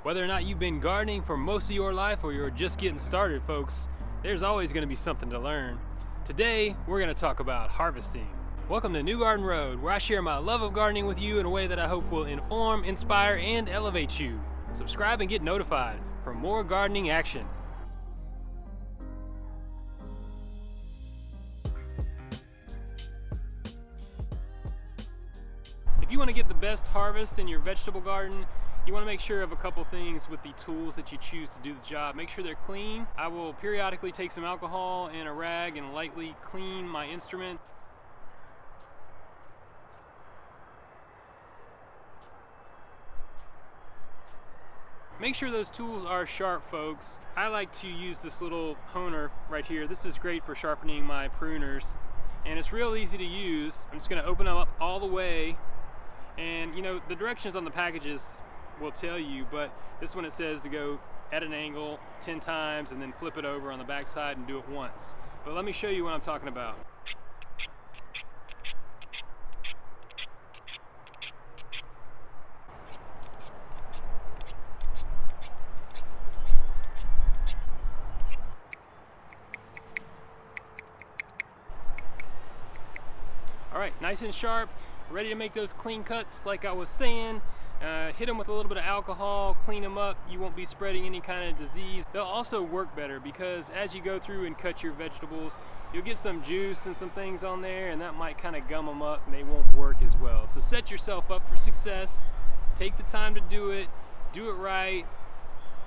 Whether or not you've been gardening for most of your life or you're just getting started, folks, there's always going to be something to learn. Today, we're going to talk about harvesting. Welcome to New Garden Road, where I share my love of gardening with you in a way that I hope will inform, inspire, and elevate you. Subscribe and get notified for more gardening action. If you want to get the best harvest in your vegetable garden, you want to make sure of a couple things with the tools that you choose to do the job. Make sure they're clean. I will periodically take some alcohol and a rag and lightly clean my instrument. Make sure those tools are sharp, folks. I like to use this little honer right here. This is great for sharpening my pruners, and it's real easy to use. I'm just going to open them up all the way, and you know, the directions on the packages will tell you, but this one it says to go at an angle 10 times and then flip it over on the back side and do it once. But let me show you what I'm talking about. Alright, nice and sharp, ready to make those clean cuts like I was saying. Hit them with a little bit of alcohol, clean them up. You won't be spreading any kind of disease. They'll also work better because as you go through and cut your vegetables, you'll get some juice and some things on there, and that might kind of gum them up and they won't work as well. So set yourself up for success. Take the time to do it right.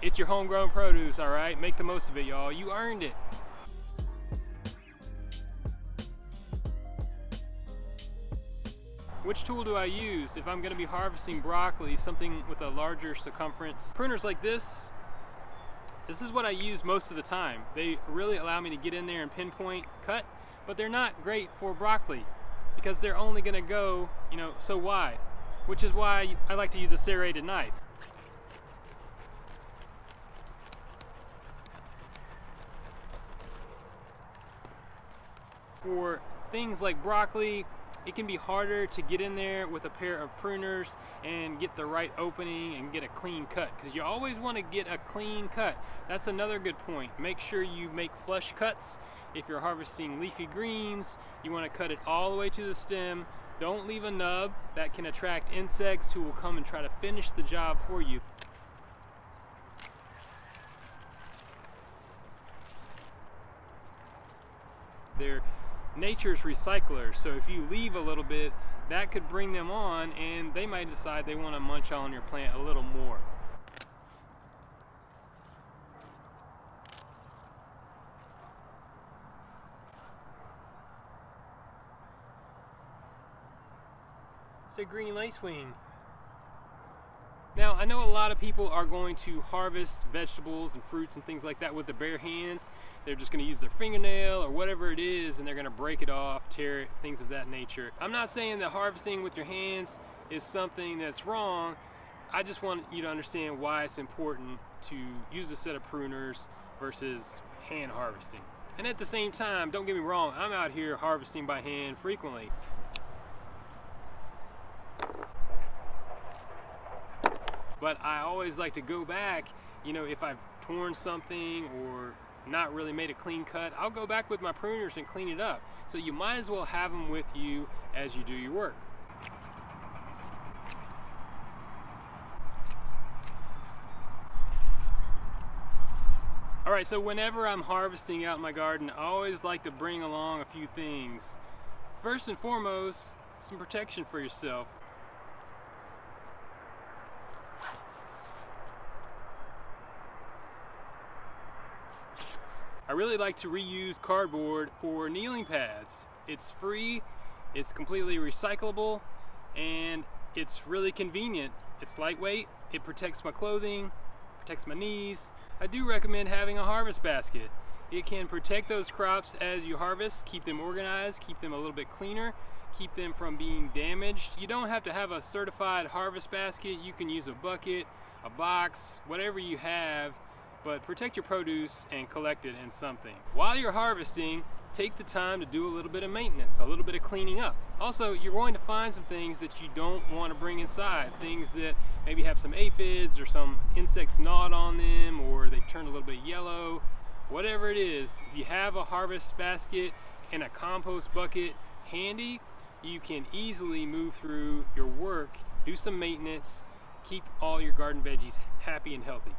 It's your homegrown produce, all right? Make the most of it, y'all. You earned it. Which tool do I use if I'm going to be harvesting broccoli, something with a larger circumference? Pruners like this is what I use most of the time. They really allow me to get in there and pinpoint cut, but they're not great for broccoli because they're only going to go, you know, so wide, which is why I like to use a serrated knife. For things like broccoli, it can be harder to get in there with a pair of pruners and get the right opening and get a clean cut, because you always want to get a clean cut. That's another good point. Make sure you make flush cuts. If you're harvesting leafy greens, you want to cut it all the way to the stem. Don't leave a nub. That can attract insects who will come and try to finish the job for you. They're nature's recyclers, so if you leave a little bit, that could bring them on and they might decide they want to munch on your plant a little more. It's a green lacewing. Now, I know a lot of people are going to harvest vegetables and fruits and things like that with their bare hands. They're just going to use their fingernail or whatever it is, and they're going to break it off, tear it, things of that nature. I'm not saying that harvesting with your hands is something that's wrong. I just want you to understand why it's important to use a set of pruners versus hand harvesting. And at the same time, don't get me wrong, I'm out here harvesting by hand frequently. But I always like to go back, you know, if I've torn something or not really made a clean cut, I'll go back with my pruners and clean it up. So you might as well have them with you as you do your work. Alright, so whenever I'm harvesting out in my garden, I always like to bring along a few things. First and foremost, some protection for yourself. I really like to reuse cardboard for kneeling pads. It's free, it's completely recyclable, and it's really convenient. It's lightweight, it protects my clothing, protects my knees. I do recommend having a harvest basket. It can protect those crops as you harvest, keep them organized, keep them a little bit cleaner, keep them from being damaged. You don't have to have a certified harvest basket. You can use a bucket, a box, whatever you have, but protect your produce and collect it in something. While you're harvesting, take the time to do a little bit of maintenance, a little bit of cleaning up. Also, you're going to find some things that you don't want to bring inside, things that maybe have some aphids or some insects gnawed on them, or they've turned a little bit yellow. Whatever it is, if you have a harvest basket and a compost bucket handy, you can easily move through your work, do some maintenance, keep all your garden veggies happy and healthy.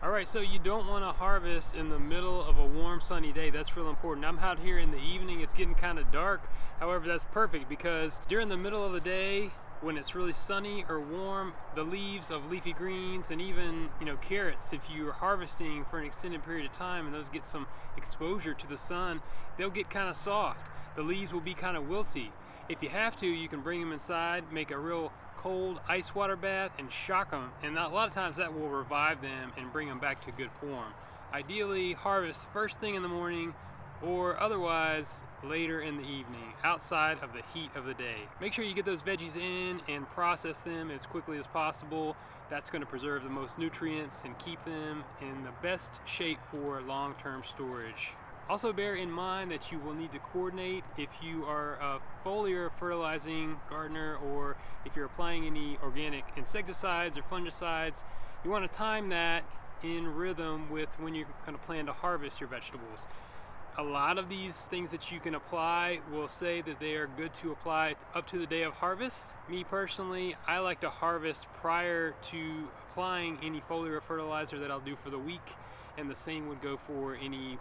Alright, so you don't want to harvest in the middle of a warm sunny day. That's real important. I'm out here in the evening, it's getting kind of dark. However, that's perfect because during the middle of the day, when it's really sunny or warm, the leaves of leafy greens and even, carrots, if you're harvesting for an extended period of time and those get some exposure to the sun, they'll get kind of soft. The leaves will be kind of wilty. If you have to, you can bring them inside, make a real cold ice water bath and shock them, and a lot of times that will revive them and bring them back to good form. Ideally, harvest first thing in the morning or otherwise later in the evening, outside of the heat of the day. Make sure you get those veggies in and process them as quickly as possible. That's going to preserve the most nutrients and keep them in the best shape for long-term storage. Also bear in mind that you will need to coordinate if you are a foliar fertilizing gardener or if you're applying any organic insecticides or fungicides. You want to time that in rhythm with when you're going to plan to harvest your vegetables. A lot of these things that you can apply will say that they are good to apply up to the day of harvest. Me personally, I like to harvest prior to applying any foliar fertilizer that I'll do for the week, and the same would go for any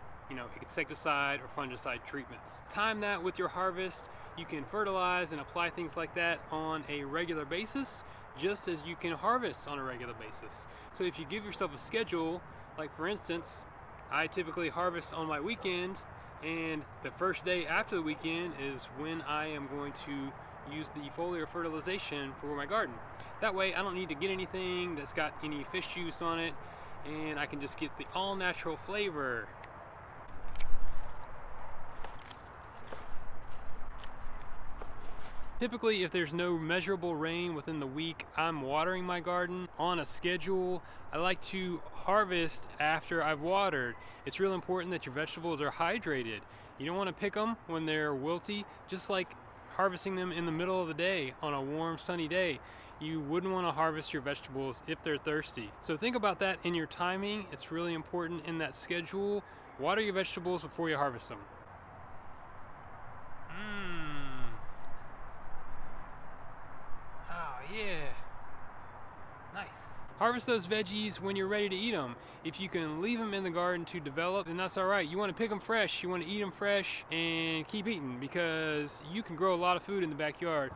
insecticide or fungicide treatments. Time that with your harvest. You can fertilize and apply things like that on a regular basis, just as you can harvest on a regular basis. So if you give yourself a schedule, like for instance, I typically harvest on my weekend, and the first day after the weekend is when I am going to use the foliar fertilization for my garden. That way I don't need to get anything that's got any fish juice on it, and I can just get the all-natural flavor. Typically, if there's no measurable rain within the week, I'm watering my garden on a schedule. I like to harvest after I've watered. It's real important that your vegetables are hydrated. You don't want to pick them when they're wilty, just like harvesting them in the middle of the day on a warm, sunny day. You wouldn't want to harvest your vegetables if they're thirsty. So think about that in your timing. It's really important in that schedule. Water your vegetables before you harvest them. Yeah, nice. Harvest those veggies when you're ready to eat them. If you can leave them in the garden to develop, then that's all right. You want to pick them fresh, you want to eat them fresh, and keep eating, because you can grow a lot of food in the backyard.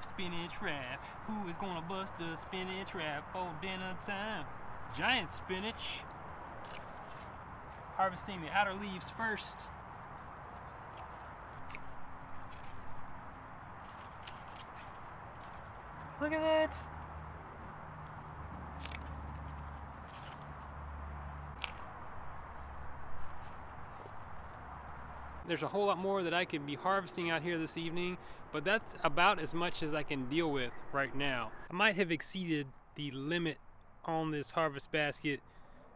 Spinach wrap, who is gonna bust the spinach wrap for dinner time? Giant spinach. Harvesting the outer leaves first. Look at that! There's a whole lot more that I could be harvesting out here this evening, but that's about as much as I can deal with right now. I might have exceeded the limit on this harvest basket,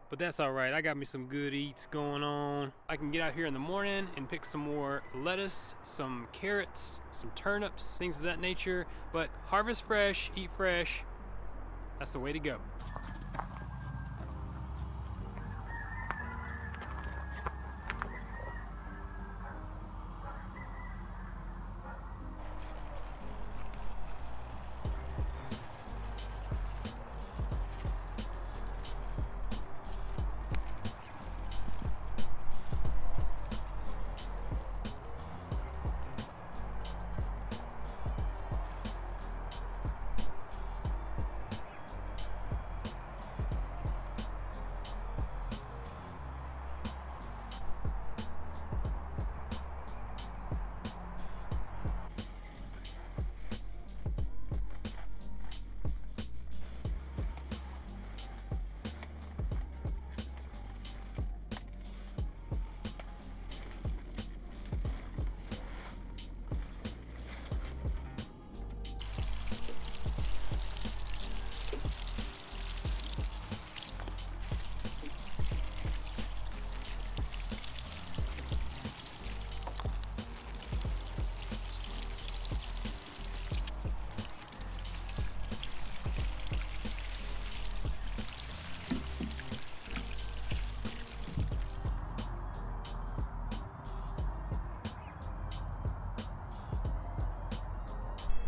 but that's all right. I got me some good eats going on. I can get out here in the morning and pick some more lettuce, some carrots, some turnips, things of that nature, but harvest fresh, eat fresh. That's the way to go.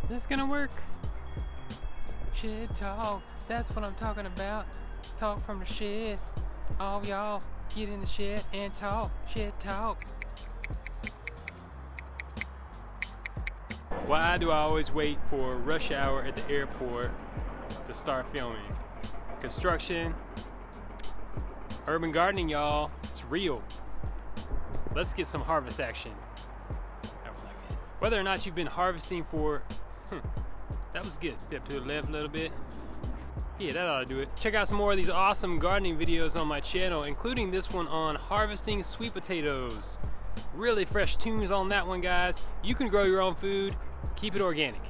This gonna work. Shed talk, that's what I'm talking about. Talk from the shed. All y'all get in the shed and talk. Shed talk. Why do I always wait for rush hour at the airport to start filming? Construction, urban gardening, y'all, it's real. Let's get some harvest action. Whether or not you've been harvesting for, that was good. Step to the left a little bit. Yeah, that ought to do it. Check out some more of these awesome gardening videos on my channel, including this one on harvesting sweet potatoes. Really fresh tunes on that one, guys. You can grow your own food. Keep it organic.